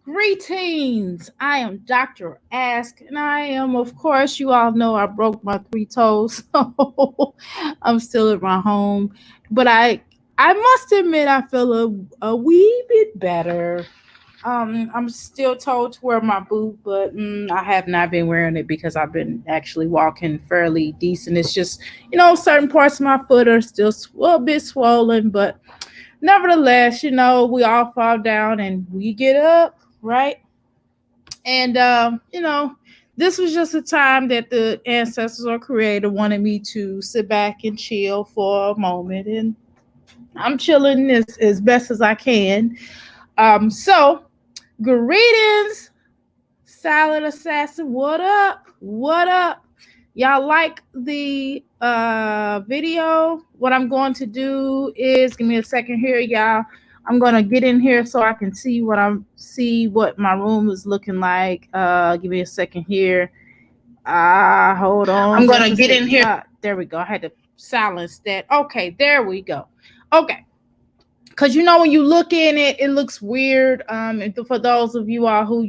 Greetings. I am Dr. Ask, and I am, of course, you all know I broke my three toes, so I'm still at my home. But I must admit, I feel a wee bit better. I'm still told to wear my boot, but I have not been wearing it because I've been actually walking fairly decent. It's just, certain parts of my foot are still a bit swollen, but nevertheless, we all fall down and we get up, right? And this was just a time that the ancestors or creator wanted me to sit back and chill for a moment, and I'm chilling as best as I can. So greetings, Silent Assassin. What up? What up? Y'all like the video? What I'm going to do is give me a second here, y'all. I'm gonna get in here so I can see what my room is looking like. Give me a second here. Hold on. I'm Just gonna a get in second. here. There we go. I had to silence that. Okay, there we go. Okay, because when you look in it, it looks weird. And for those of you all who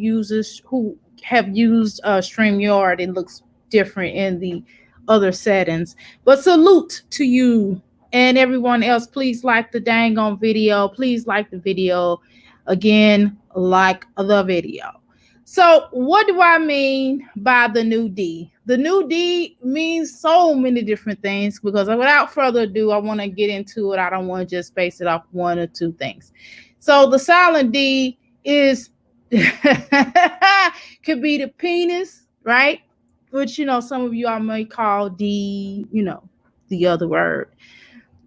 have used StreamYard, it looks different in the other settings. But salute to you and everyone else. Please like the dang on video. Please like the video. Again, like the video. So, what do I mean by the new D? The new D means so many different things because without further ado, I want to get into it. I don't want to just base it off one or two things. So, the silent D is could be the penis, right? Which, some of you all may call D, the other word.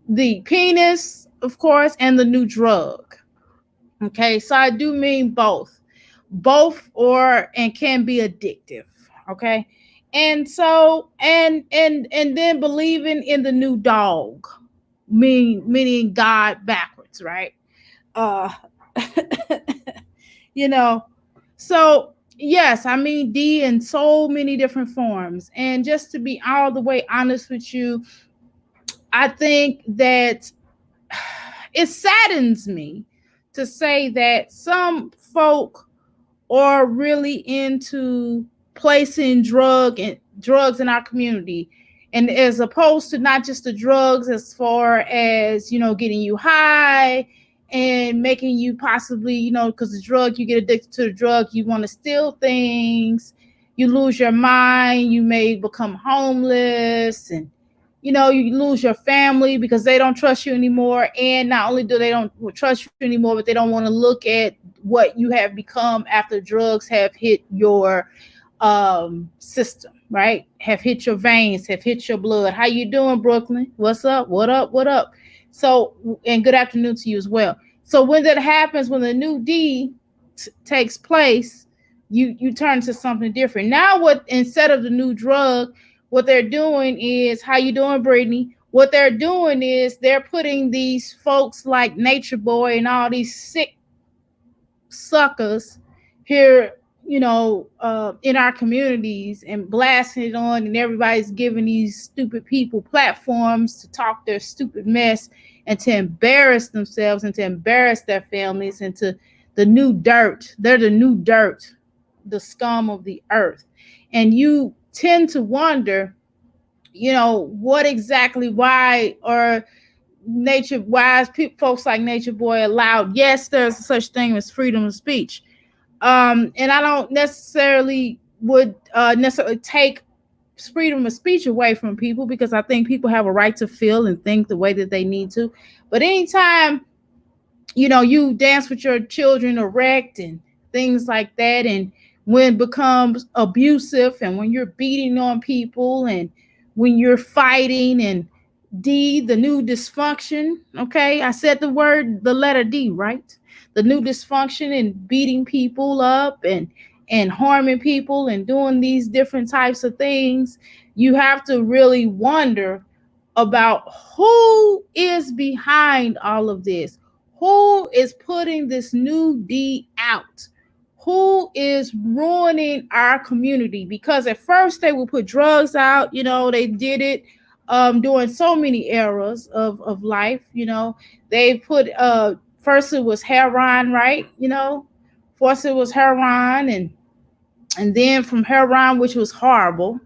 The penis, of course, and the new drug. Okay, so I do mean both or and can be addictive. Okay, and so and then believing in the new dog, meaning God backwards, right? uh you know so yes, I mean D in so many different forms. And just to be all the way honest with you, I think that it saddens me to say that some folk are really into placing drugs in our community, and as opposed to not just the drugs as far as getting you high and making you possibly, because the drug, you get addicted to the drug, you want to steal things, you lose your mind, you may become homeless, and you lose your family because they don't trust you anymore. And not only do they don't trust you anymore, but they don't want to look at what you have become after drugs have hit your system, right? Have hit your veins, have hit your blood. How you doing, Brooklyn? What's up? What up? What up? So, and good afternoon to you as well. So when that happens, when the new D takes place, you turn to something different. Now, what instead of the new drug, what they're doing is, how you doing, Brittany? What they're doing is they're putting these folks like Nature Boy and all these sick suckers here, in our communities, and blasting it on, and everybody's giving these stupid people platforms to talk their stupid mess and to embarrass themselves and to embarrass their families and to the new dirt. They're the new dirt, the scum of the earth. And you tend to wonder, what exactly, why, or folks like Nature Boy allowed. Yes, there's such thing as freedom of speech. And I don't necessarily would necessarily take freedom of speech away from people, because I think people have a right to feel and think the way that they need to. But anytime, you dance with your children erect and things like that, and when it becomes abusive, and when you're beating on people, and when you're fighting, and D, the new dysfunction. Okay, I said the letter D, right? The new dysfunction, and beating people up, and harming people, and doing these different types of things. You have to really wonder about who is behind all of this. Who is putting this new D out? Who is ruining our community? Because at first they would put drugs out, they did it during so many eras of life. They put first it was heroin, right? First it was heroin, and then from heroin, which was horrible,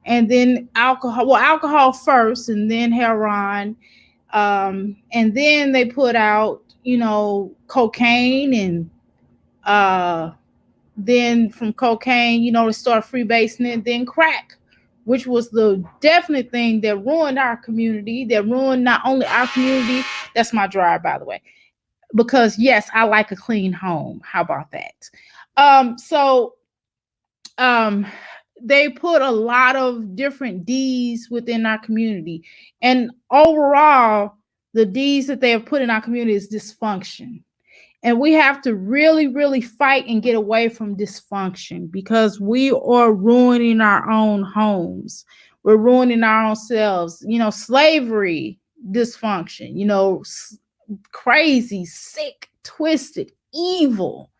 and then alcohol. Well, alcohol first, and then heroin, and then they put out, cocaine, and uh, then from cocaine, to start freebasing it, then crack, which was the definite thing that ruined our community, that ruined not only our community. That's my drive, by the way, because yes, I like a clean home. How about that? So um they put a lot of different D's within our community, and overall the D's that they have put in our community is dysfunction. And we have to really, really fight and get away from dysfunction, because we are ruining our own homes. We're ruining our own selves. Slavery, dysfunction, crazy, sick, twisted, evil,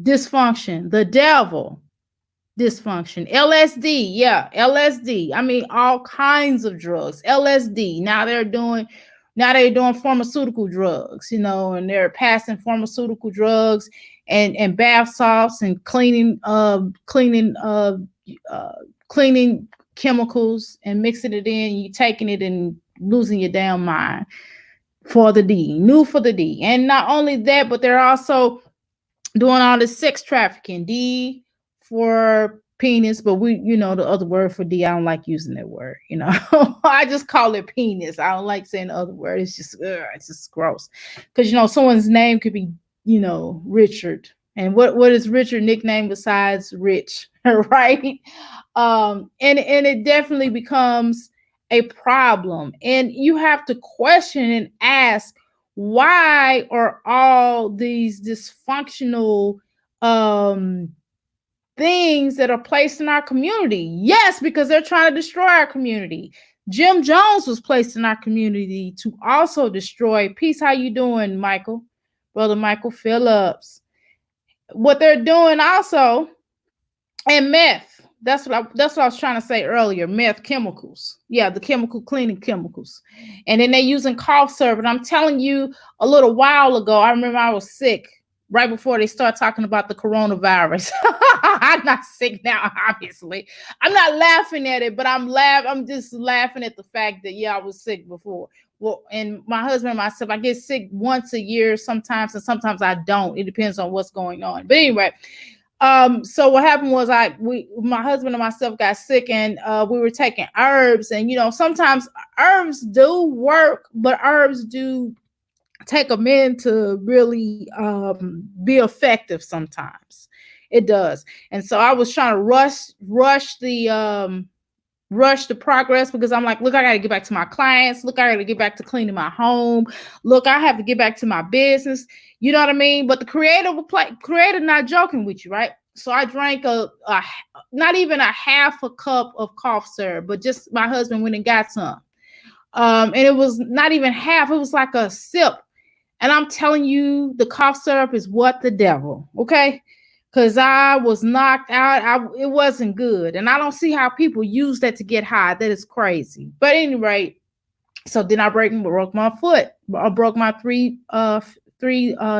dysfunction, the devil, dysfunction, LSD, yeah, LSD. I mean, all kinds of drugs, LSD. Now they're doing pharmaceutical drugs, and they're passing pharmaceutical drugs and bath salts and cleaning chemicals and mixing it in. You taking it and losing your damn mind for the D, new for the D. And not only that, but they're also doing all this sex trafficking, D for penis, but the other word for D, I don't like using that word, I just call it penis. I don't like saying the other word. It's just gross. Because, someone's name could be, Richard. And what is Richard nickname besides Rich, right? And it definitely becomes a problem. And you have to question and ask, why are all these dysfunctional things that are placed in our community? Yes, because they're trying to destroy our community. Jim Jones was placed in our community to also destroy. Peace, how you doing, Michael? Brother Michael Phillips. What they're doing also, and meth. That's what I was trying to say earlier. Meth chemicals. Yeah, the chemical cleaning chemicals. And then they're using cough syrup. And I'm telling you, a little while ago, I remember I was sick right before they start talking about the coronavirus. I'm not sick now, obviously. I'm not laughing at it, but I'm just laughing at the fact that, yeah, I was sick before. Well, and my husband and myself, I get sick once a year sometimes, and sometimes I don't. It depends on what's going on. But anyway, so what happened was my husband and myself got sick, and we were taking herbs, and sometimes herbs do work, but herbs do take a minute to really be effective. Sometimes it does. And so I was trying to rush the progress, because I'm like, look, I got to get back to my clients. Look, I got to get back to cleaning my home. Look, I have to get back to my business. You know what I mean? But the creator not joking with you, right? So I drank not even a half a cup of cough syrup, but just my husband went and got some. And it was not even half. It was like a sip. And I'm telling you, the cough syrup is what the devil, okay? Because I was knocked out. It wasn't good. And I don't see how people use that to get high. That is crazy. But anyway, so then I broke my foot. I broke my three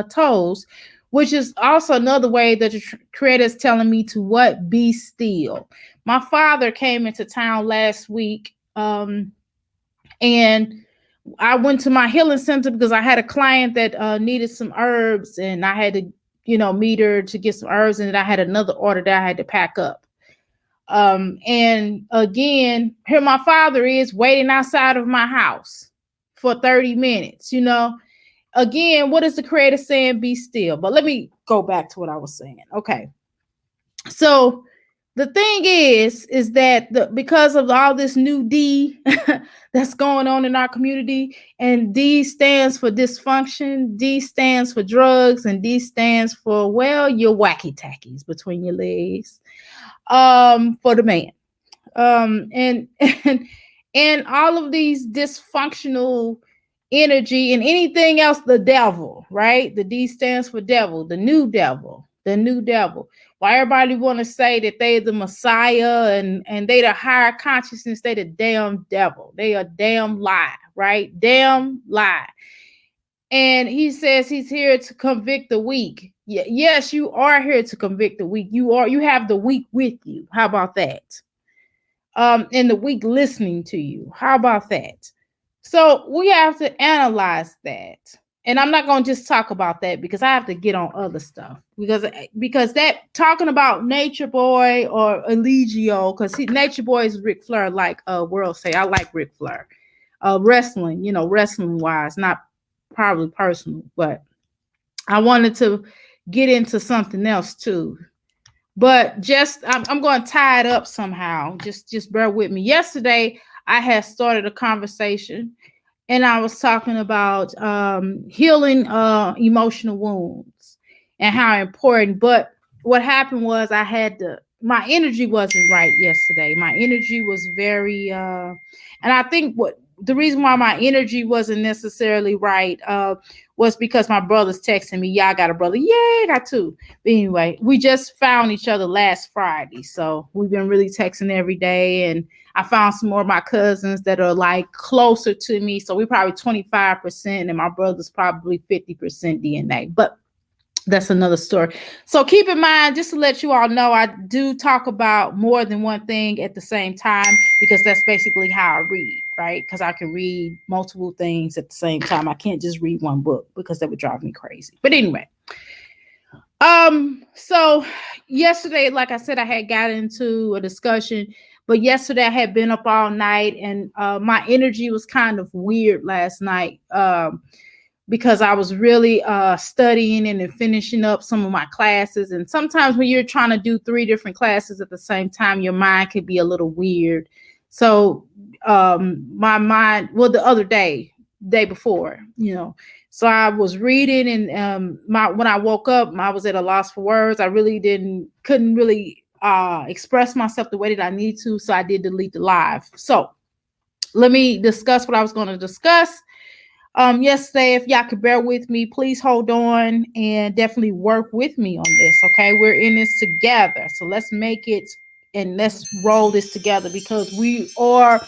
toes, which is also another way that the creator is telling me to what? Be still. My father came into town last week, and I went to my healing center because I had a client that needed some herbs, and I had to, meet her to get some herbs, and then I had another order that I had to pack up. And again, here my father is waiting outside of my house for 30 minutes, Again, what is the creator saying? Be still. But let me go back to what I was saying. Okay. So the thing is that because of all this new D that's going on in our community, and D stands for dysfunction, D stands for drugs, and D stands for, well, your wacky tackies between your legs, for the man. And all of these dysfunctional energy and anything else, the devil, right? The D stands for devil, the new devil. Why everybody want to say that they the Messiah and they the higher consciousness, they the damn devil. They a damn lie, right? Damn lie. And he says he's here to convict the weak. Yes, you are here to convict the weak. You have the weak with you. How about that? And the weak listening to you. How about that? So we have to analyze that. And I'm not going to just talk about that because I have to get on other stuff. Because that talking about Nature Boy or Eligio, because Nature Boy is Ric Flair, like World say. I like Ric Flair. Wrestling, wrestling wise, not probably personal, but I wanted to get into something else too. But just I'm going to tie it up somehow. Just bear with me. Yesterday I had started a conversation and I was talking about healing emotional wounds and how important. But what happened was my energy wasn't right yesterday. My energy was very and I think what the reason why my energy wasn't necessarily right was because my brother's texting me. Yeah, I got a brother. Yeah, I got two. But anyway, we just found each other last Friday. So we've been really texting every day. And I found some more of my cousins that are like closer to me. So we're probably 25%, and my brother's probably 50% DNA. But that's another story. So keep in mind, just to let you all know, I do talk about more than one thing at the same time because that's basically how I read, right? Because I can read multiple things at the same time. I can't just read one book because that would drive me crazy. But anyway, so yesterday, like I said, I had got into a discussion, but yesterday I had been up all night and my energy was kind of weird last night. Because I was really studying and then finishing up some of my classes. And sometimes when you're trying to do 3 different classes at the same time, your mind could be a little weird. So my mind, well, the other day before, so I was reading and when I woke up, I was at a loss for words. I really couldn't really express myself the way that I need to. So I did delete the live. So let me discuss what I was going to discuss. Yesterday, if y'all could bear with me, please hold on and definitely work with me on this. Okay, we're in this together, so let's make it and let's roll this together because we are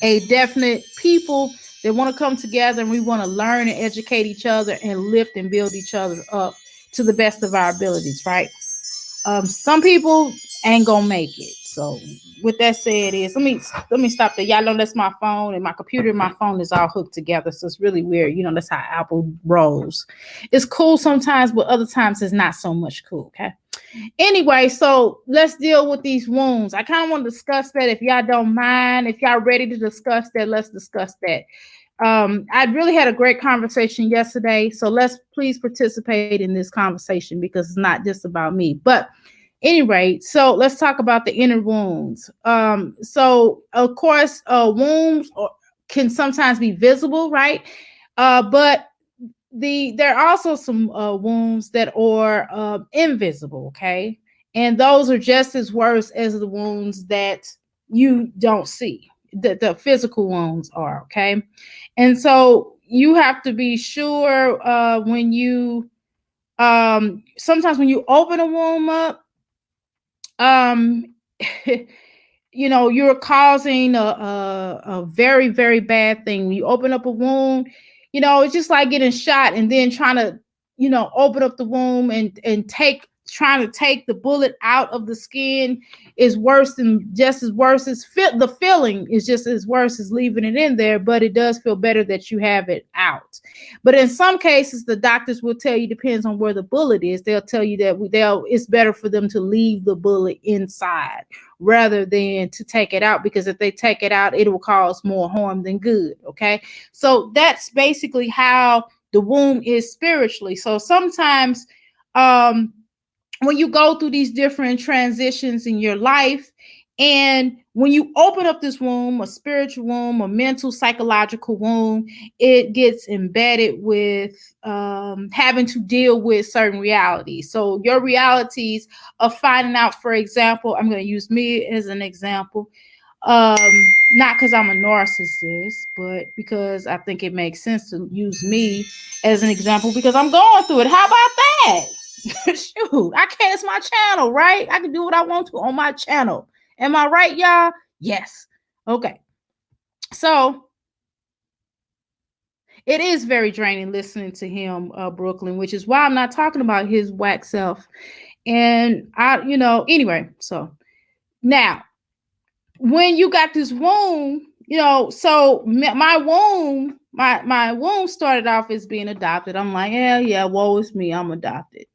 a definite people that want to come together and we want to learn and educate each other and lift and build each other up to the best of our abilities, right? Some people ain't gonna make it. So with that said, let me stop there. Y'all know that's my phone and my computer and my phone is all hooked together. So it's really weird. That's how Apple rolls. It's cool sometimes, but other times it's not so much cool. Okay. Anyway, so let's deal with these wounds. I kind of want to discuss that. If y'all don't mind, if y'all ready to discuss that, let's discuss that. I really had a great conversation yesterday. So let's please participate in this conversation because it's not just about me. But anyway, so let's talk about the inner wounds. So of course, wounds can sometimes be visible, right? But there are also some wounds that are invisible, okay? And those are just as worse as the wounds that you don't see. The physical wounds are, okay? And so you have to be sure when you sometimes when you open a wound up, um you're causing a very, very bad thing. When you open up a wound, it's just like getting shot and then trying to, open up the wound and trying to take the bullet out of the skin is worse than just as worse as the feeling is just as worse as leaving it in there, but it does feel better that you have it out. But in some cases, the doctors will tell you, depends on where the bullet is, they'll tell you that it's better for them to leave the bullet inside rather than to take it out, because if they take it out, it will cause more harm than good. Okay. So that's basically how the womb is spiritually. So sometimes when you go through these different transitions in your life, and when you open up this womb, a spiritual womb, a mental, psychological womb, it gets embedded with having to deal with certain realities. So your realities of finding out, for example, I'm going to use me as an example. Not because I'm a narcissist, but because I think it makes sense to use me as an example because I'm going through it. How about that? Shoot, I can't. It's my channel, right? I can do what I want to on my channel. Am I right, y'all? Yes. Okay. So It is very draining listening to him, Brooklyn, which is why I'm not talking about his whack self. And anyway, so now when you got this womb, so my womb, my womb started off as being adopted. I'm like, yeah, woe is me, I'm adopted.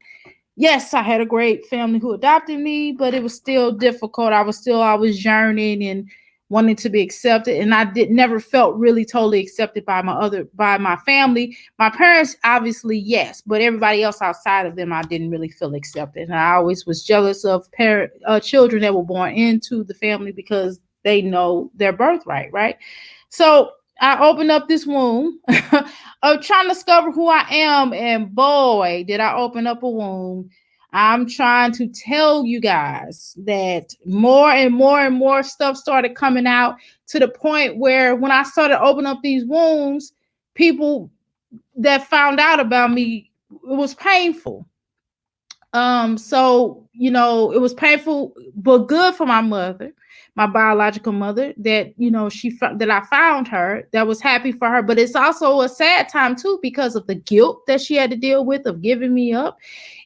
Yes, I had a great family who adopted me, but it was still difficult. I was still always yearning and wanting to be accepted, and I did never felt really totally accepted by my family. My parents, obviously, yes, but everybody else outside of them, I didn't really feel accepted. And I always was jealous of children that were born into the family because they know their birthright, right? So I opened up this womb of trying to discover who I am. And boy, did I open up a womb. I'm trying to tell you guys that more and more and more stuff started coming out to the point where when I started opening up these wombs, people that found out about me, it was painful. So it was painful but good for my mother, my biological mother, that that I found her, that was happy for her. But it's also a sad time too, because of the guilt that she had to deal with of giving me up,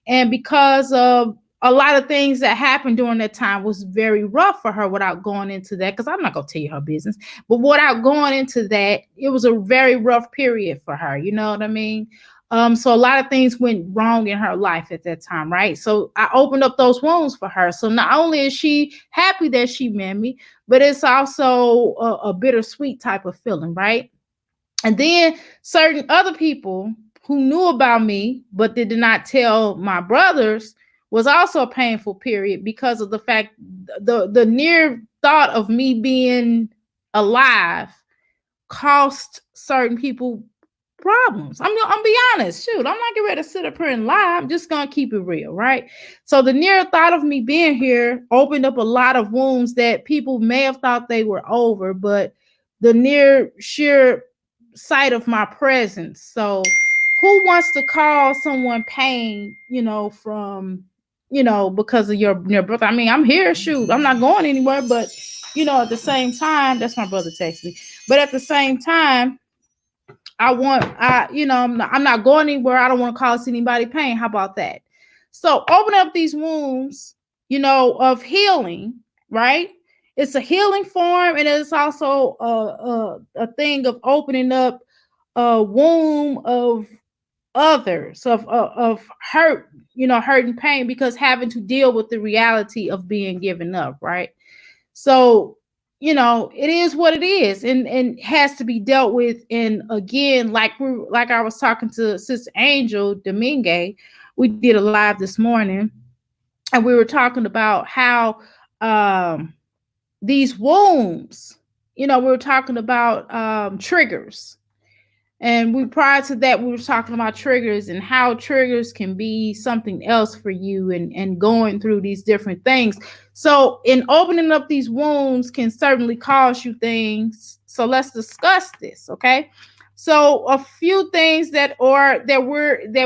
and because of a lot of things that happened during that time was very rough for her. Without going into that, because I'm not going to tell you her business, but without going into that, it was a very rough period for her, you know what I mean? So a lot of things went wrong in her life at that time, right? So I opened up those wounds for her. So not only is she happy that she met me, but it's also a bittersweet type of feeling, right? And then certain other people who knew about me, but they did not tell my brothers, was also a painful period, because of the fact the near thought of me being alive cost certain people problems. I'm be honest. Shoot, I'm not getting ready to sit up here and lie. I'm just gonna keep it real, right? So the near thought of me being here opened up a lot of wounds that people may have thought they were over, but the near sheer sight of my presence. So who wants to cause someone pain, from because of your brother? I mean, I'm here, shoot, I'm not going anywhere, but at the same time, that's my brother text me. But at the same time, I'm not going anywhere. I don't want to cause anybody pain. How about that? So open up these wounds, of healing, right? It's a healing form, and it's also a thing of opening up a womb of others, of hurt, hurt and pain, because having to deal with the reality of being given up, right? So, it is what it is, and has to be dealt with. And again, like I was talking to Sister Angel Domingue, we did a live this morning, and we were talking about how these wounds, we were talking about triggers. And prior to that, we were talking about triggers and how triggers can be something else for you, and going through these different things. So in opening up these wounds can certainly cause you things. So let's discuss this, okay? So a few things that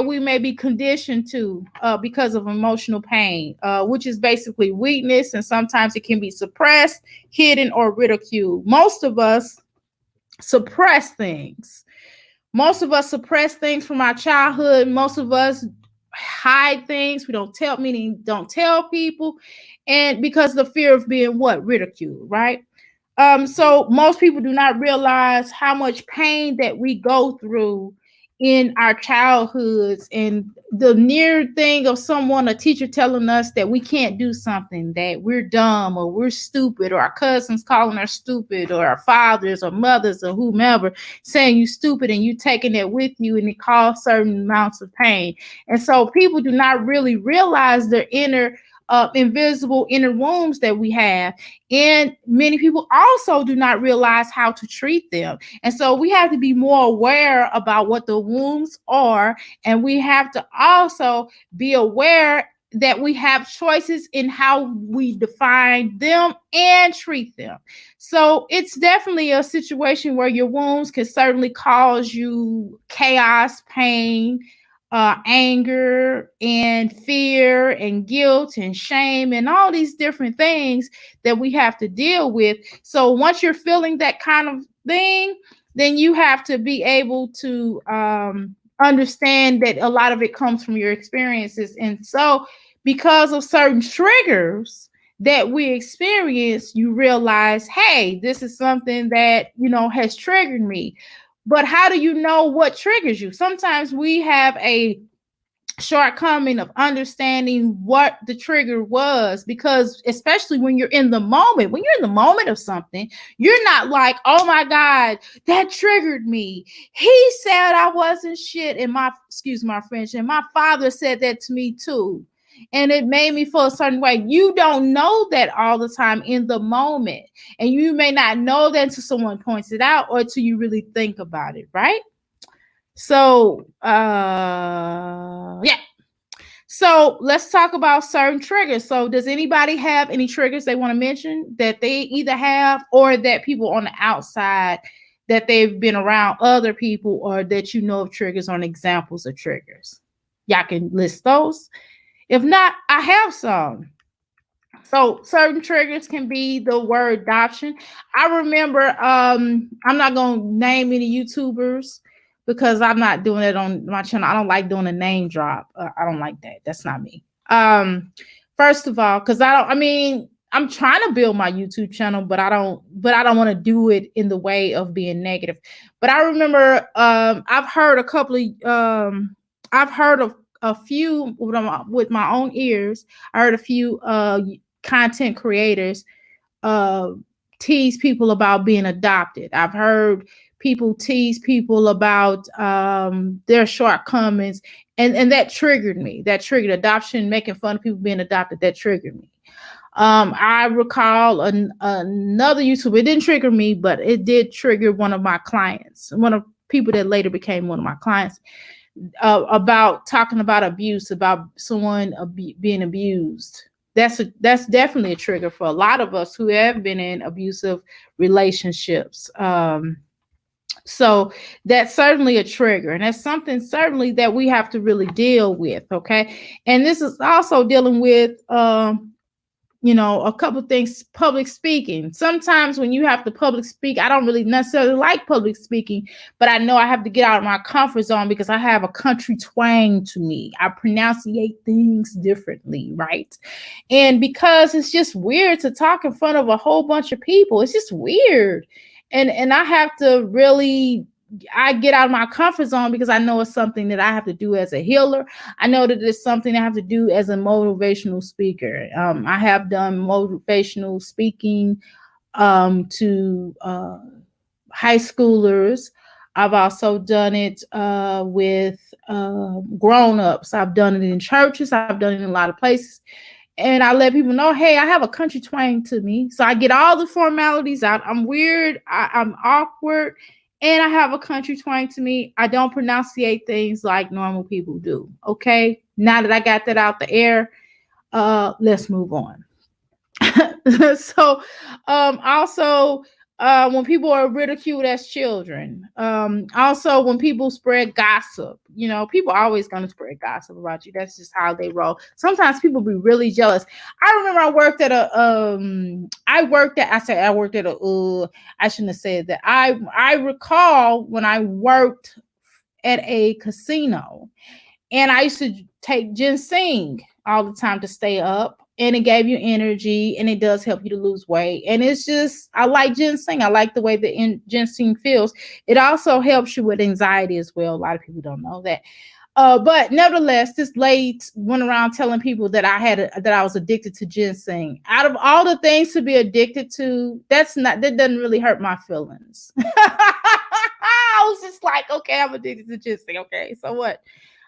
we may be conditioned to because of emotional pain, which is basically weakness, and sometimes it can be suppressed, hidden, or ridiculed. Most of us suppress things. Most of us suppress things from our childhood. Most of us hide things. We don't tell, meaning don't tell people, and because the fear of being what? Ridiculed, right? So most people do not realize how much pain that we go through in our childhoods, and the near thing of someone, a teacher, telling us that we can't do something, that we're dumb or we're stupid, or our cousins calling us stupid, or our fathers or mothers or whomever saying you stupid, and you taking it with you, and it causes certain amounts of pain. And so people do not really realize their invisible inner wounds that we have. And many people also do not realize how to treat them. And so we have to be more aware about what the wounds are. And we have to also be aware that we have choices in how we define them and treat them. So it's definitely a situation where your wounds can certainly cause you chaos, pain, anger, and fear, and guilt, and shame, and all these different things that we have to deal with. So once you're feeling that kind of thing, then you have to be able to understand that a lot of it comes from your experiences. And so, because of certain triggers that we experience, you realize, hey, this is something that, has triggered me. But how do you know what triggers you? Sometimes we have a shortcoming of understanding what the trigger was, because especially when you're in the moment of something, you're not like, oh my god, that triggered me, he said I wasn't shit, and excuse my French, and my father said that to me too, and it made me feel a certain way. You don't know that all the time in the moment, and you may not know that until someone points it out or until you really think about it, right? So, yeah. So let's talk about certain triggers. So does anybody have any triggers they want to mention that they either have or that people on the outside that they've been around other people or that of triggers on examples of triggers? Y'all can list those. If not, I have some. So certain triggers can be the word adoption. I remember, I'm not going to name any YouTubers because I'm not doing it on my channel. I don't like doing a name drop. I don't like that. That's not me. First of all, because I'm trying to build my YouTube channel, but I don't want to do it in the way of being negative. But I remember, I've heard of a few with my own ears. I heard a few content creators tease people about being adopted. I've heard people tease people about their shortcomings, and that triggered me. That triggered adoption, making fun of people being adopted. That triggered me. I recall another YouTuber. It didn't trigger me, but it did trigger one of my clients, one of people that later became one of my clients, about talking about abuse, about someone being abused. That's definitely a trigger for a lot of us who have been in abusive relationships. So that's certainly a trigger, and that's something certainly that we have to really deal with. Okay. And this is also dealing with, a couple of things. Public speaking. Sometimes when you have to public speak, I don't really necessarily like public speaking, but I know I have to get out of my comfort zone because I have a country twang to me. I pronunciate things differently, right? And because it's just weird to talk in front of a whole bunch of people. It's just weird. And I have to really, I get out of my comfort zone because I know it's something that I have to do as a healer. I know that it's something I have to do as a motivational speaker. I have done motivational speaking to high schoolers. I've also done it with grown-ups. I've done it in churches. I've done it in a lot of places. And I let people know, hey, I have a country twang to me. So I get all the formalities out. I'm weird. I'm awkward. And I have a country twang to me. I don't pronunciate things like normal people do. Okay. Now that I got that out the air, let's move on. So, also, when people are ridiculed as children, also when people spread gossip, people are always going to spread gossip about you. That's just how they roll. Sometimes people be really jealous. I remember I worked at I shouldn't have said that. I recall when I worked at a casino, and I used to take ginseng all the time to stay up. And it gave you energy, and it does help you to lose weight. And it's just, I like ginseng. I like the way the ginseng feels. It also helps you with anxiety as well. A lot of people don't know that. But nevertheless, this lady went around telling people that I was addicted to ginseng. Out of all the things to be addicted to, that doesn't really hurt my feelings. I was just like, okay, I'm addicted to ginseng. Okay, so what?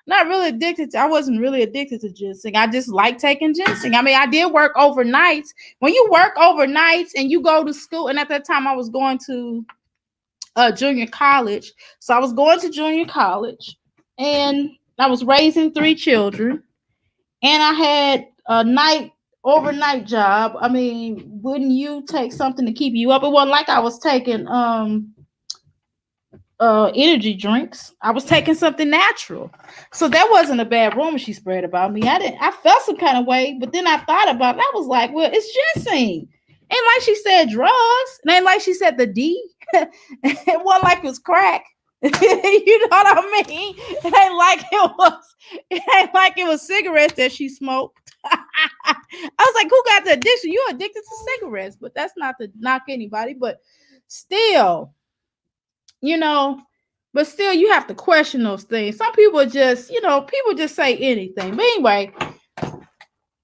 Not really addicted to, I wasn't really addicted to ginseng. I just like taking ginseng. I mean, I did work overnights. When you work overnights and you go to school, and at that time I was going to junior college. So I was going to junior college, and I was raising 3 children, and I had a overnight job. I mean, wouldn't you take something to keep you up? It wasn't like I was taking energy drinks. I was taking something natural. So that wasn't a bad rumor she spread about me. I felt some kind of way, but then I thought about it. I was like, well, it's ginseng. Ain't like she said drugs. It ain't like she said the D. It wasn't like it was crack. You know what I mean? It ain't like it was. It ain't like it was cigarettes that she smoked. I was like, who got the addiction? You addicted to cigarettes, but that's not to knock anybody. But still, you know, but still, you have to question those things. Some people just, people just say anything. But anyway,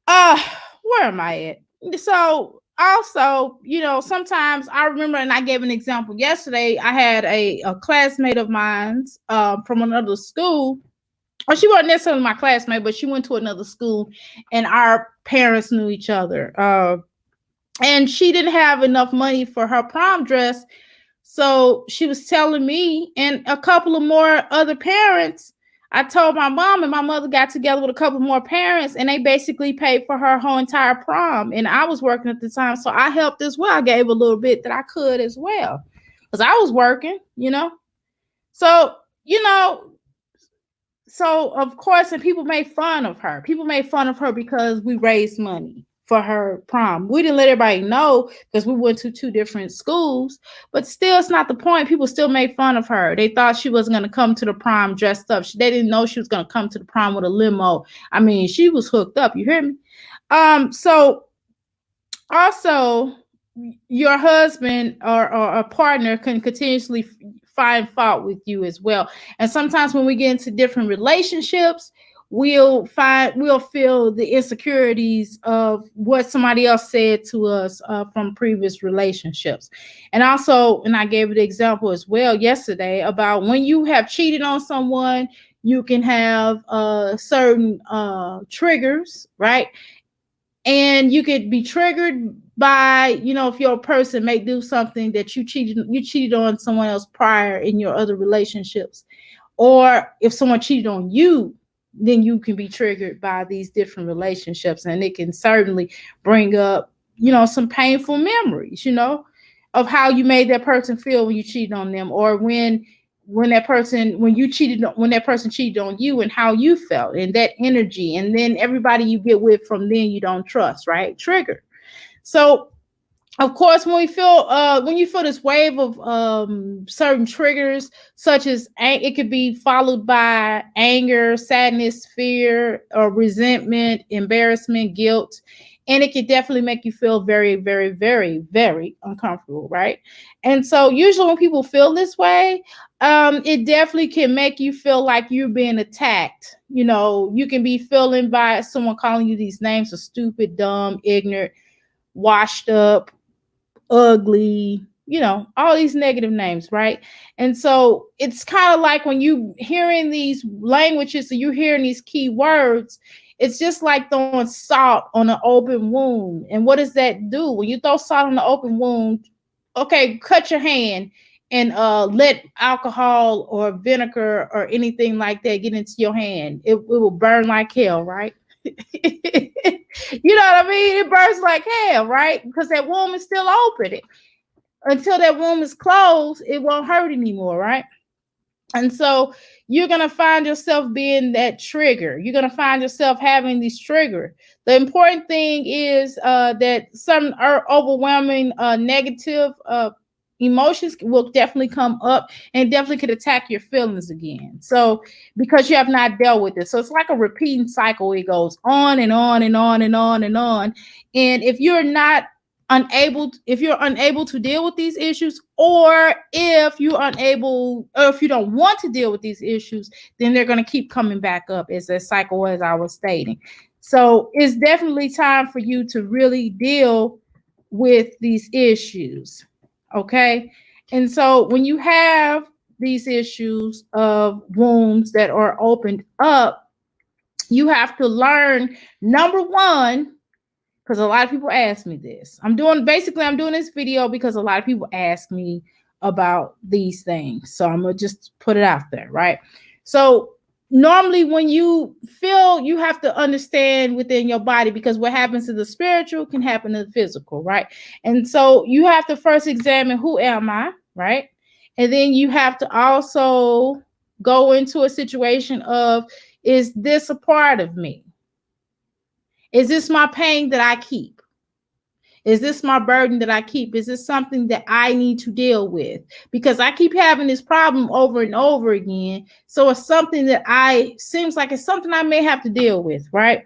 uh, where am I at? So also, sometimes I remember, and I gave an example yesterday. I had a classmate of mine from another school. Or she wasn't necessarily my classmate, but she went to another school, and our parents knew each other. And she didn't have enough money for her prom dress. So she was telling me and a couple of more other parents. I told my mom, and my mother got together with a couple more parents, and they basically paid for her whole entire prom. And I was working at the time, so I helped as well. I gave a little bit that I could as well, because I was working. So, you know, so of course, and people made fun of her. People made fun of her because we raised money for her prom. We didn't let everybody know because we went to two different schools, but still, it's not the point. People still made fun of her. They thought she wasn't going to come to the prom dressed up. They didn't know she was going to come to the prom with a limo. I mean, she was hooked up. You hear me? So also, your husband or a partner can continuously find fault with you as well. And sometimes when we get into different relationships, we'll feel the insecurities of what somebody else said to us from previous relationships. And also, and I gave the example as well yesterday about when you have cheated on someone, you can have certain triggers, right? And you could be triggered by, if your person may do something that you cheated on someone else prior in your other relationships, or if someone cheated on you, then you can be triggered by these different relationships, and it can certainly bring up, some painful memories, of how you made that person feel when you cheated on them, or when that person cheated on you, and how you felt, and that energy, and then everybody you get with from then you don't trust, right? Trigger. So of course, when you feel this wave of certain triggers, such as it could be followed by anger, sadness, fear, or resentment, embarrassment, guilt, and it could definitely make you feel very, very, very, very uncomfortable, right? And so, usually, when people feel this way, it definitely can make you feel like you're being attacked. You can be feeling by someone calling you these names of stupid, dumb, ignorant, washed up, ugly, all these negative names, right? And so it's kind of like when you hearing these languages, so you're hearing these key words, it's just like throwing salt on an open wound. And what does that do? When you throw salt on the open wound, okay, cut your hand and let alcohol or vinegar or anything like that get into your hand. It will burn like hell, right? You know what I mean? It burns like hell, right? Because that wound is still open. Until that wound is closed, it won't hurt anymore, right? And so you're going to find yourself being that trigger. You're going to find yourself having these trigger. The important thing is that some overwhelming negative emotions will definitely come up and definitely could attack your feelings again. So because you have not dealt with it. So it's like a repeating cycle. It goes on and on and on and on and on. And if you're unable to deal with these issues, or if you're unable, or if you don't want to deal with these issues, then they're going to keep coming back up as a cycle, as I was stating. So it's definitely time for you to really deal with these issues. Okay. And so when you have these issues of wounds that are opened up, you have to learn, number one, because a lot of people ask me this. I'm doing this video because a lot of people ask me about these things. So I'm going to just put it out there, right? So normally when you feel, you have to understand within your body, because what happens to the spiritual can happen to the physical, right? And so you have to first examine, who am I, right? And then you have to also go into a situation of, is this a part of me? Is this my pain that I keep? Is this my burden that I keep? Is this something that I need to deal with? Because I keep having this problem over and over again. So it's something that seems like it's something I may have to deal with, right?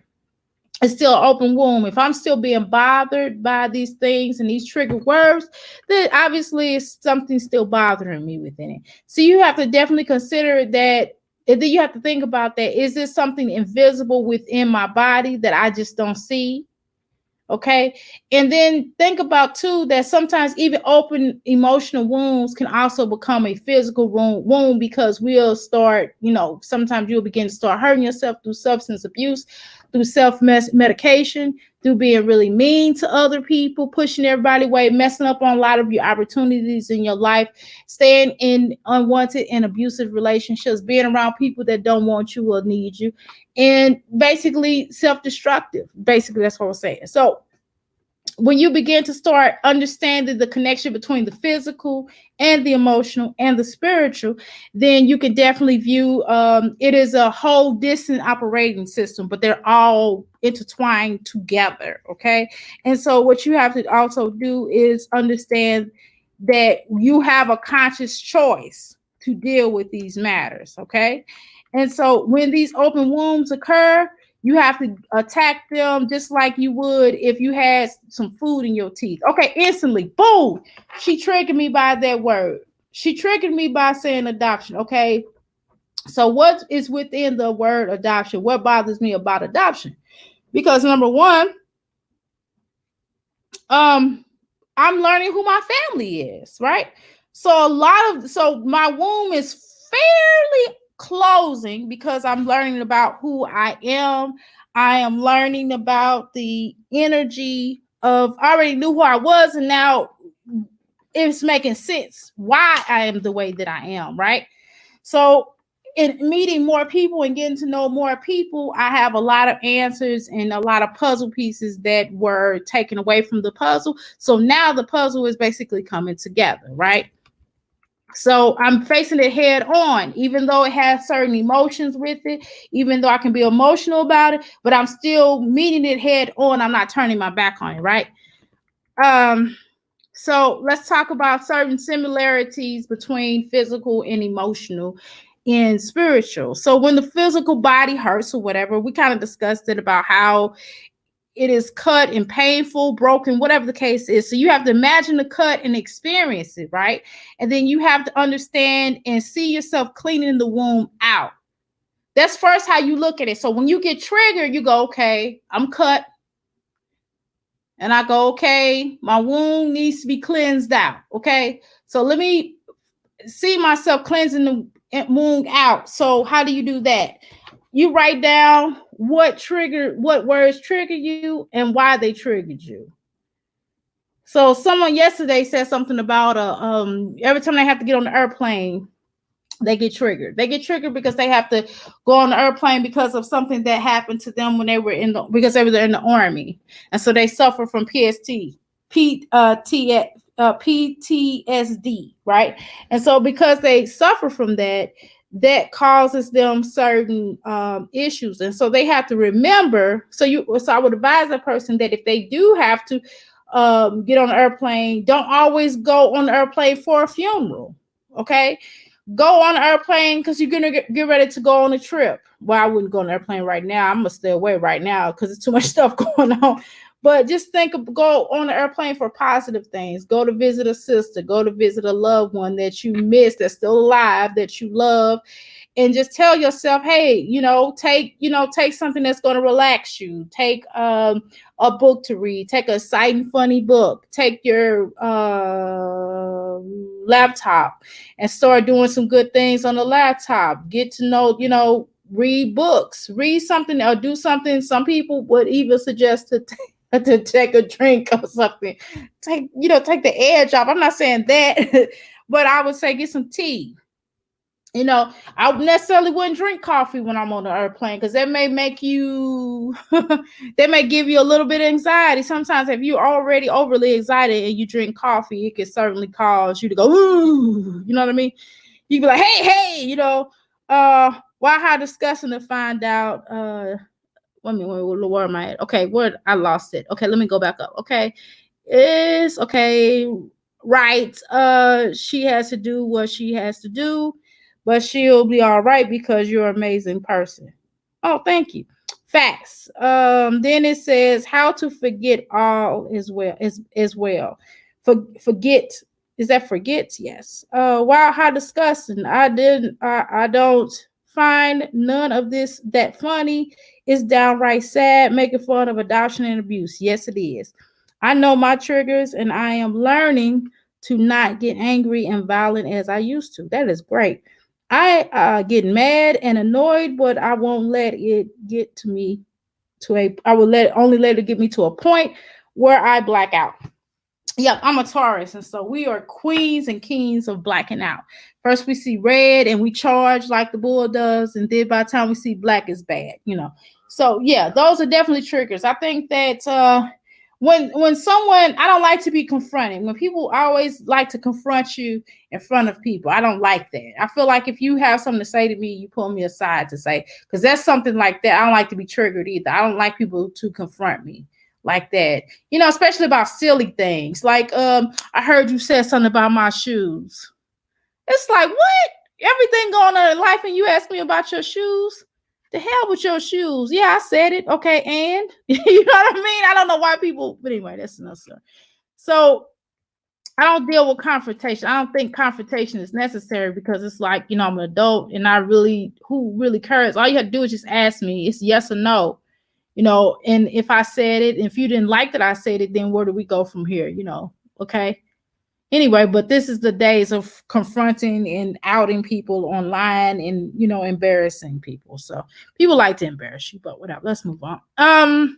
It's still an open wound. If I'm still being bothered by these things and these trigger words, then obviously it's something still bothering me within it. So you have to definitely consider that. And then you have to think about that. Is this something invisible within my body that I just don't see? Okay. And then think about too that sometimes even open emotional wounds can also become a physical wound because we'll start, sometimes you'll begin to start hurting yourself through substance abuse, through self-medication, through being really mean to other people, pushing everybody away, messing up on a lot of your opportunities in your life, staying in unwanted and abusive relationships, being around people that don't want you or need you, and basically self-destructive. Basically, that's what I'm saying. So when you begin to start understanding the connection between the physical and the emotional and the spiritual, then you can definitely view it is a whole distant operating system, but they're all intertwined together. Okay. And so what you have to also do is understand that you have a conscious choice to deal with these matters. Okay. And so when these open wounds occur, you have to attack them just like you would if you had some food in your teeth. Okay, instantly, boom. She triggered me by that word. She triggered me by saying adoption. Okay, so what is within the word adoption? What bothers me about adoption? Because number one, I'm learning who my family is, right? So my womb is fairly closing because I'm learning about who I am. I am learning about the energy of I already knew who I was, and now it's making sense why I am the way that I am, right? So in meeting more people and getting to know more people, I have a lot of answers and a lot of puzzle pieces that were taken away from the puzzle. So now the puzzle is basically coming together, right? So I'm facing it head on, even though it has certain emotions with it, even though I can be emotional about it, but I'm still meeting it head on. I'm not turning my back on it, right? So let's talk about certain similarities between physical and emotional and spiritual. So when the physical body hurts or whatever, we kind of discussed it about how it is cut and painful, broken, whatever the case is. So you have to imagine the cut and experience it, right? And then you have to understand and see yourself cleaning the wound out. That's first how you look at it. So when you get triggered, you go, okay, I'm cut. And I go, okay, my wound needs to be cleansed out. Okay. So let me see myself cleansing the wound out. So how do you do that? You write down what words trigger you and why they triggered you. So someone yesterday said something about every time they have to get on the airplane, they get triggered. They get triggered because they have to go on the airplane because of something that happened to them when they were because they were in the army, and so they suffer from PTSD, right? And so because they suffer from that, that causes them certain issues, and so they have to remember. So I would advise a person that if they do have to get on an airplane, don't always go on the airplane for a funeral. Okay, go on an airplane because you're gonna get ready to go on a trip. Well, I wouldn't go on an airplane right now. I'm gonna stay away right now because there's too much stuff going on. But just go on the airplane for positive things. Go to visit a sister. Go to visit a loved one that you miss that's still alive, that you love, and just tell yourself, hey, take something that's going to relax you. Take a book to read. Take a exciting, funny book. Take your laptop and start doing some good things on the laptop. Get to know, read books, read something or do something. Some people would even suggest to take a drink or something. Take the edge off. I'm not saying that, but I would say get some tea. I necessarily wouldn't drink coffee when I'm on the airplane because that may make you, that may give you a little bit of anxiety. Sometimes if you're already overly excited and you drink coffee, it can certainly cause you to go, ooh, you know what I mean? You be like, hey, why how disgusting to find out, where am I at? Okay, I lost it. Okay, let me go back up. Okay. is okay, right. She has to do what she has to do, but she'll be all right because you're an amazing person. Oh, thank you. Facts. Then it says how to forget all as well. Forget, is that forget? Yes. Wow, how disgusting. I don't find none of this that funny. It's downright sad, making fun of adoption and abuse. Yes, it is. I know my triggers and I am learning to not get angry and violent as I used to. That is great. I get mad and annoyed, but I won't let it get to me to a I will let it get me to a point where I black out. Yep, I'm a Taurus, and so we are queens and kings of blacking out. First, we see red and we charge like the bull does, and then by the time we see black is bad. So yeah, those are definitely triggers. I think that when someone, I don't like to be confronted. When people always like to confront you in front of people, I don't like that. I feel like if you have something to say to me, you pull me aside to say, because that's something like that. I don't like to be triggered either. I don't like people to confront me like that, especially about silly things. Like, I heard you said something about my shoes. It's like, what? Everything going on in life, and you ask me about your shoes? The hell with your shoes. Yeah, I said it. Okay, and you know what I mean? I don't know why people, but anyway, that's another story. So I don't deal with confrontation. I don't think confrontation is necessary because it's like, I'm an adult and who really cares? All you have to do is just ask me. It's yes or no. And if I said it, if you didn't like that I said it, then where do we go from here? Okay. Anyway, but this is the days of confronting and outing people online and embarrassing people. So people like to embarrass you, but whatever. Let's move on.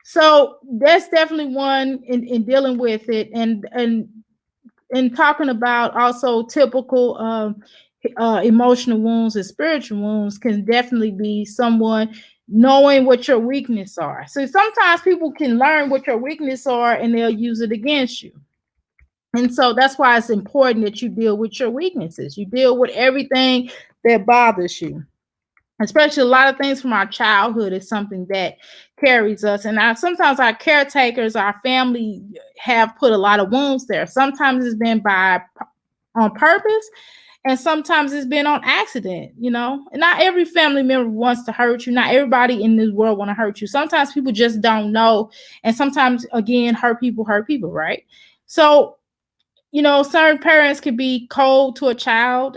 So that's definitely one in dealing with it, and talking about also typical emotional wounds and spiritual wounds can definitely be someone knowing what your weaknesses are. So sometimes people can learn what your weaknesses are and they'll use it against you. And so that's why it's important that you deal with your weaknesses. You deal with everything that bothers you. Especially a lot of things from our childhood is something that carries us. And sometimes our caretakers, our family have put a lot of wounds there. Sometimes it's been on purpose, and sometimes it's been on accident. And not every family member wants to hurt you. Not everybody in this world want to hurt you. Sometimes people just don't know. And sometimes, again, hurt people, right? So, certain parents can be cold to a child.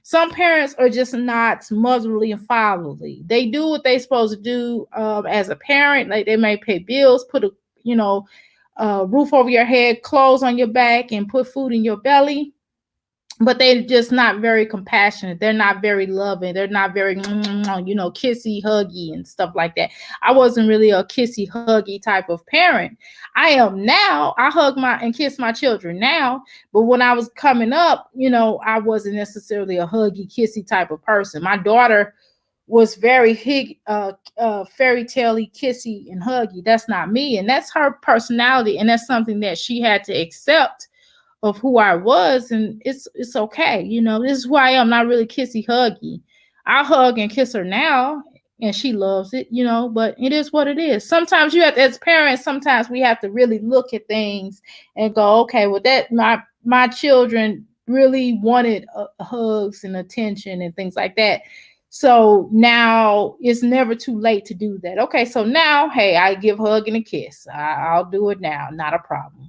Some parents are just not motherly and fatherly. They do what they're supposed to do as a parent. Like they may pay bills, put a roof over your head, clothes on your back, and put food in your belly. But they're just not very compassionate. They're not very loving. They're not very, kissy, huggy, and stuff like that. I wasn't really a kissy, huggy type of parent. I am now. I hug and kiss my children now. But when I was coming up, I wasn't necessarily a huggy, kissy type of person. My daughter was very fairy tale-y, kissy, and huggy. That's not me, and that's her personality, and that's something that she had to accept of who I was, and it's okay. This is who I am. Not really kissy huggy. I hug and kiss her now, and she loves it. But it is what it is. Sometimes you have to, as parents, sometimes we have to really look at things and go, okay, well, that my children really wanted hugs and attention and things like that. So now it's never too late to do that. Okay, so now, hey, I give a hug and a kiss. I'll do it now. Not a problem.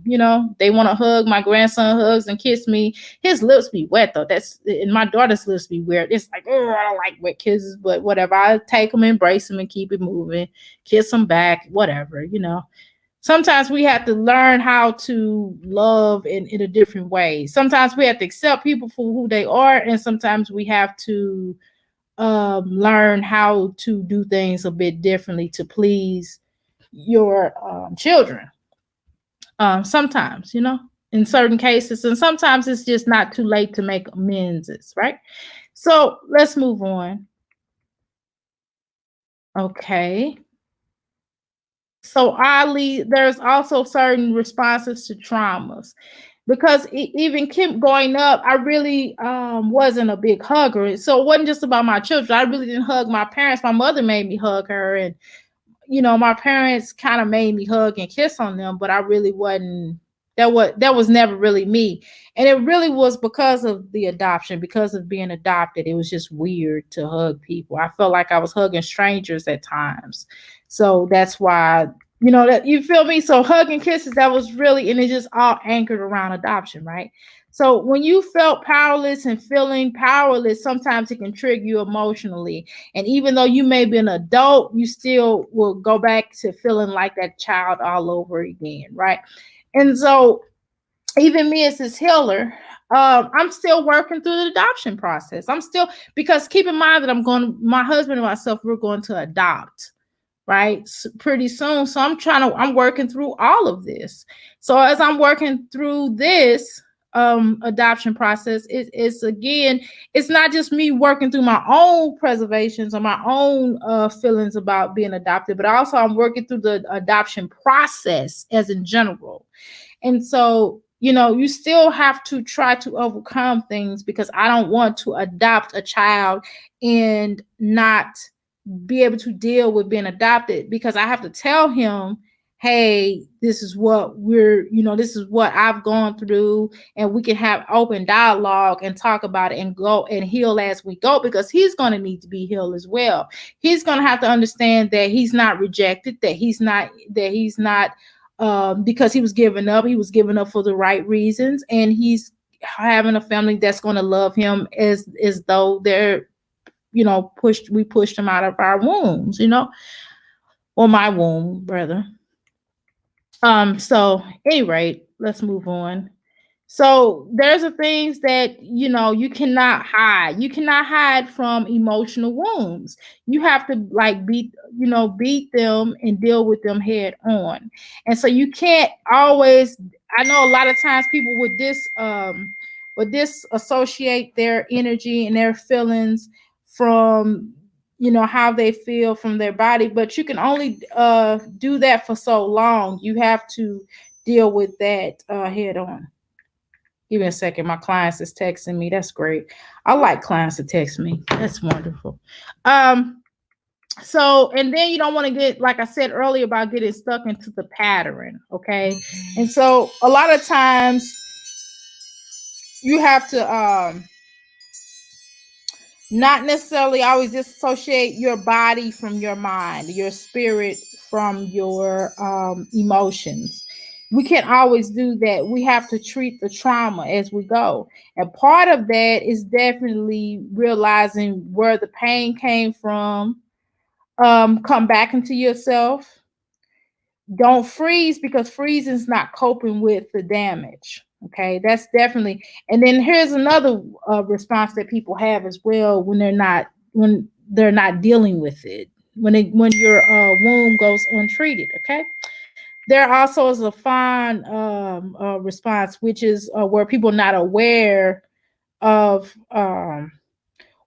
They want to hug. My grandson hugs and kiss me. His lips be wet though. And my daughter's lips be weird. It's like, oh, I don't like wet kisses, but whatever. I take them, embrace them, and keep it moving. Kiss them back, whatever. Sometimes we have to learn how to love in a different way. Sometimes we have to accept people for who they are, and sometimes we have to learn how to do things a bit differently to please your children. Sometimes, in certain cases, and sometimes it's just not too late to make amends, right? So let's move on. Okay. So oddly, there's also certain responses to traumas. Because even Kim growing up, I really wasn't a big hugger. So it wasn't just about my children. I really didn't hug my parents. My mother made me hug her, and my parents kind of made me hug and kiss on them, but I really wasn't. That was never really me, and it really was because of the adoption, because of being adopted. It was just weird to hug people. I felt like I was hugging strangers at times, so that's why that you feel me. So hugging kisses, that was really, and it just all anchored around adoption, right? So when you felt powerless and feeling powerless, sometimes it can trigger you emotionally. And even though you may be an adult, you still will go back to feeling like that child all over again, right? And so even me as this healer, I'm still working through the adoption process. I'm still, because keep in mind that my husband and myself, we're going to adopt, right? Pretty soon. So I'm working through all of this. So as I'm working through this adoption process, it's again, it's not just me working through my own preservations or my own feelings about being adopted, but also I'm working through the adoption process as in general. And so, you still have to try to overcome things, because I don't want to adopt a child and not be able to deal with being adopted, because I have to tell him, hey, this is what this is what I've gone through, and we can have open dialogue and talk about it and go and heal as we go, because he's going to need to be healed as well. He's going to have to understand that he's not rejected, that he's not because he was given up for the right reasons, and he's having a family that's going to love him as though they're we pushed him out of our wombs, or my womb, brother. So anyway, let's move on. So there's the things that you cannot hide. You cannot hide from emotional wounds. You have to like beat them and deal with them head on. And so you can't always. I know a lot of times people would disassociate their energy and their feelings from how they feel from their body, but you can only do that for so long. You have to deal with that head on. Give me a second. My clients is texting me. That's great. I like clients to text me. That's wonderful. So, and then you don't want to get, like I said earlier, about getting stuck into the pattern. Okay. And so a lot of times you have to not necessarily always disassociate your body from your mind, your spirit from your emotions. We can't always do that. We have to treat the trauma as we go. And part of that is definitely realizing where the pain came from. Come back into yourself. Don't freeze, because freezing is not coping with the damage. Okay, that's definitely. And then here's another response that people have as well when they're not dealing with it. When your wound goes untreated. Okay. There also is a fine response, which is where people are not aware of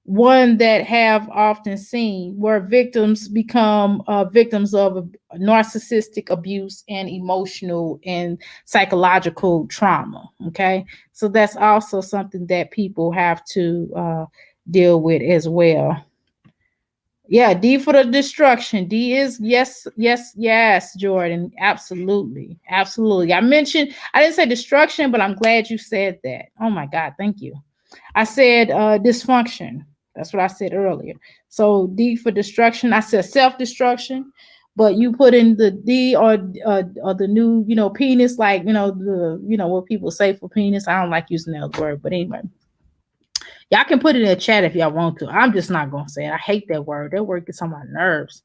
one that have often seen, where victims become victims of narcissistic abuse and emotional and psychological trauma. Okay, so that's also something that people have to deal with as well. Yeah, D for the destruction. D is yes, yes, yes, Jordan. Absolutely. Absolutely. I didn't say destruction, but I'm glad you said that. Oh my God, thank you. I said dysfunction. That's what I said earlier. So D for destruction. I said self-destruction, but you put in the D or the new, penis, like what people say for penis. I don't like using that word, but anyway. Y'all can put it in the chat if y'all want to. I'm just not gonna say it. I hate that word. That word gets on my nerves.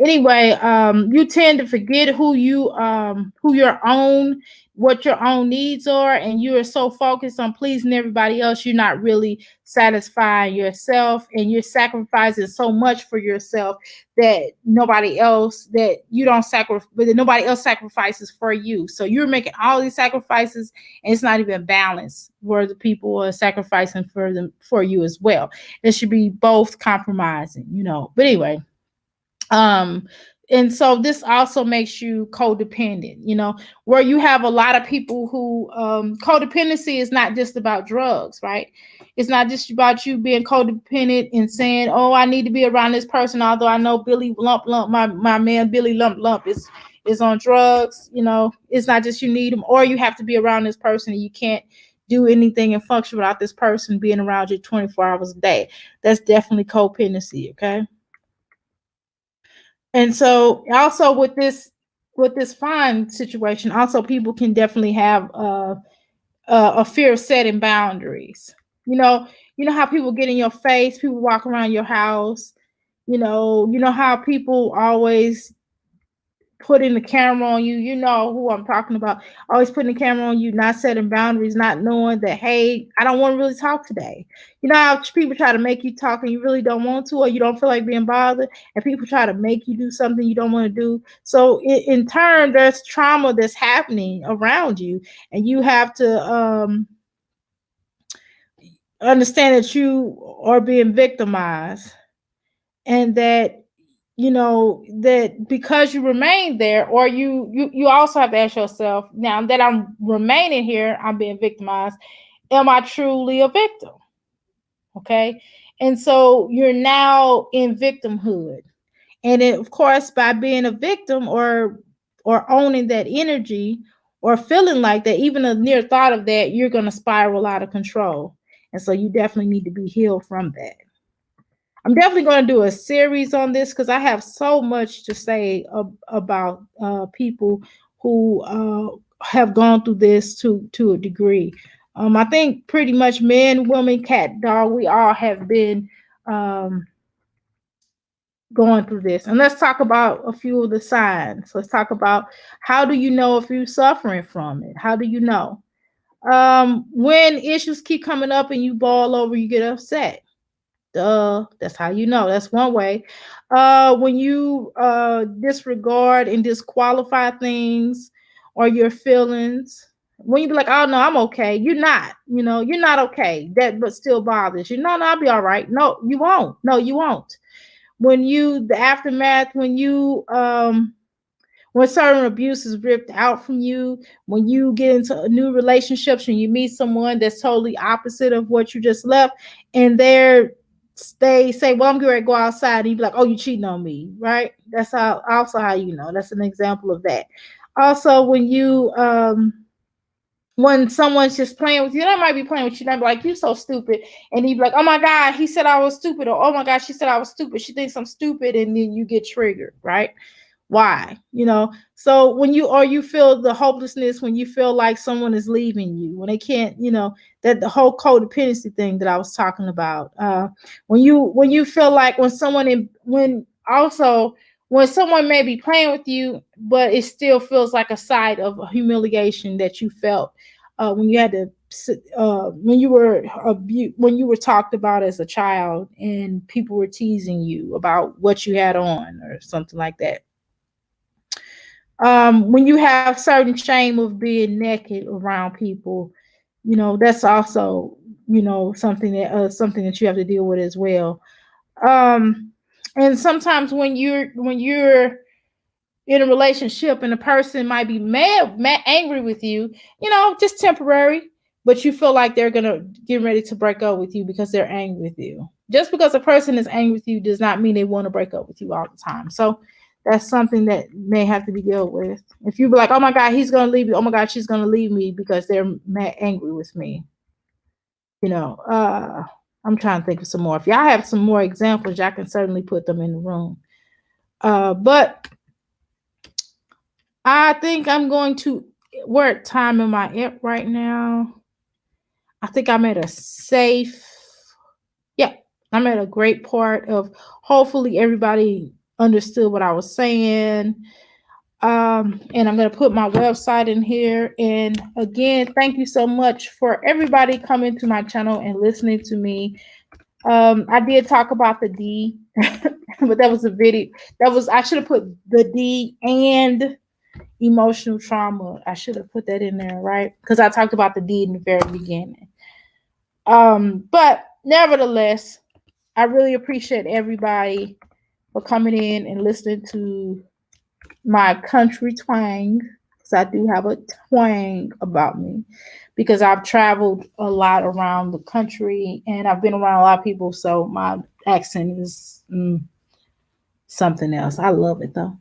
Anyway, you tend to forget who your own, what your own needs are, and you are so focused on pleasing everybody else, you're not really satisfying yourself, and you're sacrificing so much for yourself that nobody else sacrifices for you. So you're making all these sacrifices, and it's not even balanced where the people are sacrificing for you as well. It should be both compromising. But anyway, And so this also makes you codependent, where you have a lot of people who codependency is not just about drugs, right? It's not just about you being codependent and saying, oh, I need to be around this person, although I know Billy Lump Lump, my man Billy Lump Lump is on drugs. It's not just you need him, or you have to be around this person and you can't do anything and function without this person being around you 24 hours a day. That's definitely codependency, okay? And so also with this fine situation, also people can definitely have a fear of setting boundaries. You know how people get in your face, people walk around your house. You know how people always putting the camera on you. You know who I'm talking about. Always putting the camera on you, not setting boundaries, not knowing that, hey, I don't want to really talk today. You know how people try to make you talk and you really don't want to, or you don't feel like being bothered, and people try to make you do something you don't want to do. So in turn, there's trauma that's happening around you, and you have to understand that you are being victimized, and that because you remain there, or you also have to ask yourself, now that I'm remaining here, I'm being victimized, am I truly a victim? Okay. And so you're now in victimhood, and of course, by being a victim, or owning that energy, or feeling like that, even a near thought of that, you're going to spiral out of control. And so you definitely need to be healed from that. I'm definitely going to do a series on this because I have so much to say about people who have gone through this to a degree. I think pretty much men, women, cat, dog, we all have been um, going through this. And let's talk about a few of the signs. Let's talk about, how do you know if you're suffering from it? How do you know? When issues keep coming up and you ball over, you get upset. Duh, that's how you know. That's one way. When you disregard and disqualify things or your feelings, when you be like, "Oh no, I'm okay," you're not. You're not okay. That but still bothers you. No, no, I'll be all right. No, you won't. No, you won't. The aftermath, when certain abuse is ripped out from you, when you get into new relationships, when you meet someone that's totally opposite of what you just left, and they say, well, I'm going to go outside, and you be like, oh, you cheating on me, right? That's how you know. That's an example of that. Also, when someone's just playing with you, they might be playing with you, and be like, you so stupid. And you be like, oh my God, he said I was stupid, or oh my God, she said I was stupid. She thinks I'm stupid, and then you get triggered, right? Why? So when you feel the hopelessness, when you feel like someone is leaving you, when they can't, that the whole codependency thing that I was talking about. When you feel like when someone may be playing with you, but it still feels like a side of humiliation that you felt when you had to when you were when you were talked about as a child, and people were teasing you about what you had on or something like that. When you have certain shame of being naked around people, that's also something that you have to deal with as well. um and sometimes when you're in a relationship and a person might be mad angry with you, just temporary, but you feel like they're gonna get ready to break up with you because they're angry with you. Just because a person is angry with you does not mean they want to break up with you all the time. So that's something that may have to be dealt with. If you be like, oh my God, he's gonna leave you, oh my God, she's gonna leave me because they're mad angry with me. you know uh I'm trying to think of some more. If y'all have some more examples, y'all can certainly put them in the room. But I think I'm going to. What time am I at right now? I think I'm at a safe. Yeah, I'm at a great part of. Hopefully, everybody understood what I was saying. And I'm going to put my website in here. And again, thank you so much for everybody coming to my channel and listening to me. I did talk about the D, but that was a video. I should have put the D and emotional trauma. I should have put that in there, right? Because I talked about the D in the very beginning. But nevertheless, I really appreciate everybody for coming in and listening to my country twang, because I do have a twang about me, because I've traveled a lot around the country and I've been around a lot of people, so my accent is something else. I love it though.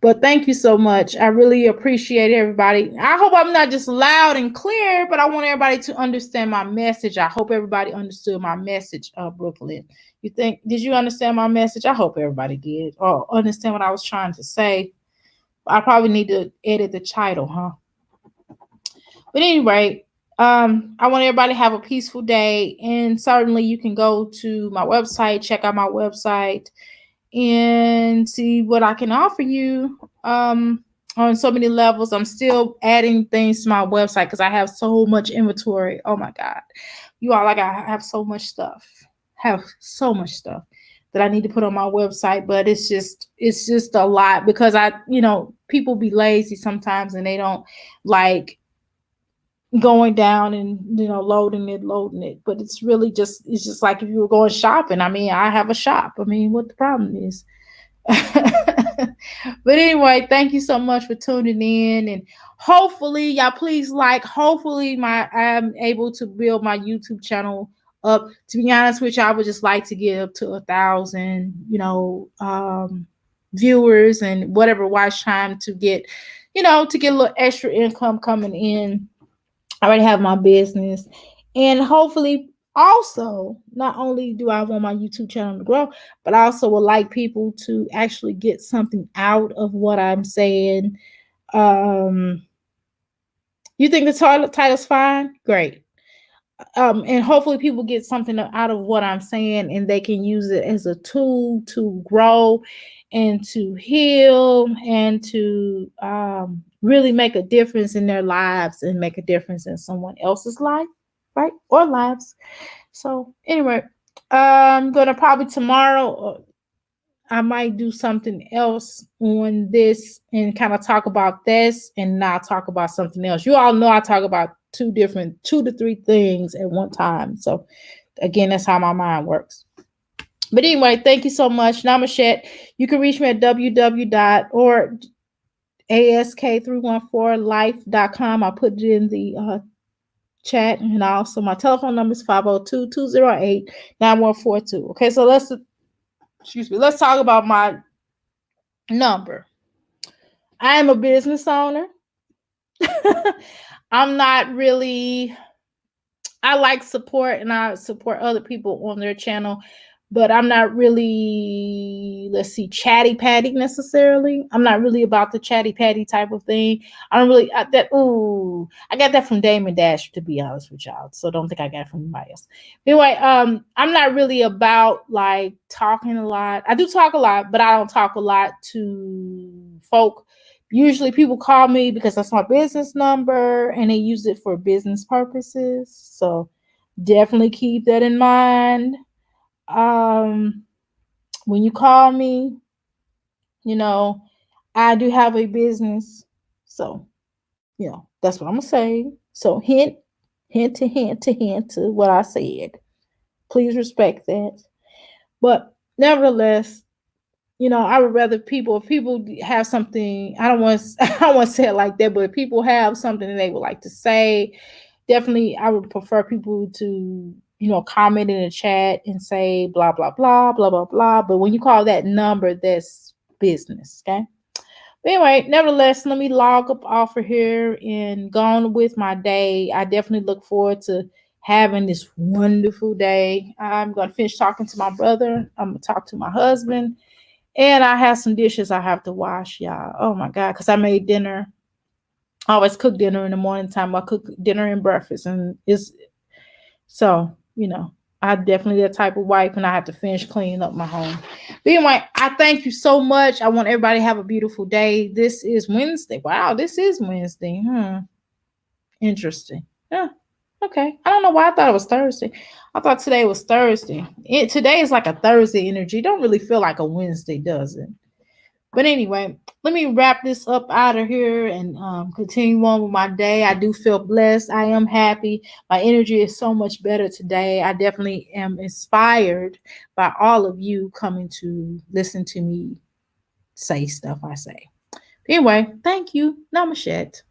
But thank you so much. I really appreciate everybody. I hope I'm not just loud and clear, but I want everybody to understand my message. I hope everybody understood my message, Brooklyn. You think, did you understand my message? I hope everybody did, or understand what I was trying to say. I probably need to edit the title, huh? But anyway, I want everybody to have a peaceful day. And certainly you can go to my website, check out my website, and see what I can offer you on so many levels. I'm still adding things to my website because I have so much inventory. Oh my God. You all, like, I have so much stuff. Have so much stuff that I need to put on my website, but it's just a lot because people be lazy sometimes and they don't like going down and loading it, but it's just like if you were going shopping. I mean, I have a shop. I mean, what the problem is? But anyway, thank you so much for tuning in, and hopefully y'all please hopefully I'm able to build my YouTube channel up. To be honest with you, I would just like to get up to 1,000 viewers and whatever watch time to get a little extra income coming in. I already have my business, and hopefully also, not only do I want my YouTube channel to grow, but I also would like people to actually get something out of what I'm saying. um you think the title's fine? Great. And hopefully people get something out of what I'm saying, and they can use it as a tool to grow and to heal and to really make a difference in their lives and make a difference in someone else's life, right? Or lives. So anyway, I'm gonna probably tomorrow, I might do something else on this and kind of talk about this and not talk about something else. You all know I talk about two to three things at one time. So again, that's how my mind works. But anyway, thank you so much. Namaste. You can reach me at www.ask314life.com. I'll put it in the chat. And also my telephone number is 502-208-9142. Okay, so let's talk about my number. I am a business owner. I'm not really, I like support and I support other people on their channel, but I'm not really, let's see, chatty patty necessarily. I'm not really about the chatty patty type of thing. I don't really, I got that from Damon Dash, to be honest with y'all. So don't think I got it from anybody else. Anyway, I'm not really about like talking a lot. I do talk a lot, but I don't talk a lot to folk. Usually people call me because that's my business number and they use it for business purposes. So definitely keep that in mind. When you call me, I do have a business. So, that's what I'm going to say. So hint to what I said. Please respect that. But nevertheless, I would rather if people have something, I don't want to say it like that, but if people have something that they would like to say, definitely I would prefer people to, comment in the chat and say blah, blah, blah, blah, blah, blah. But when you call that number, that's business, okay? But anyway, nevertheless, let me log up off of here and go on with my day. I definitely look forward to having this wonderful day. I'm going to finish talking to my brother. I'm going to talk to my husband. And I have some dishes I have to wash, y'all. Oh my God, because I made dinner. I always cook dinner in the morning time. I cook dinner and breakfast. And it's so, I'm definitely that type of wife, and I have to finish cleaning up my home. But anyway, I thank you so much. I want everybody to have a beautiful day. This is Wednesday. Wow, this is Wednesday. Interesting. Yeah. Okay. I don't know why I thought it was Thursday. I thought today was Thursday. Today is like a Thursday energy. Don't really feel like a Wednesday, does it? But anyway, let me wrap this up out of here and continue on with my day. I do feel blessed. I am happy. My energy is so much better today. I definitely am inspired by all of you coming to listen to me say stuff I say. Anyway, thank you. Namaste.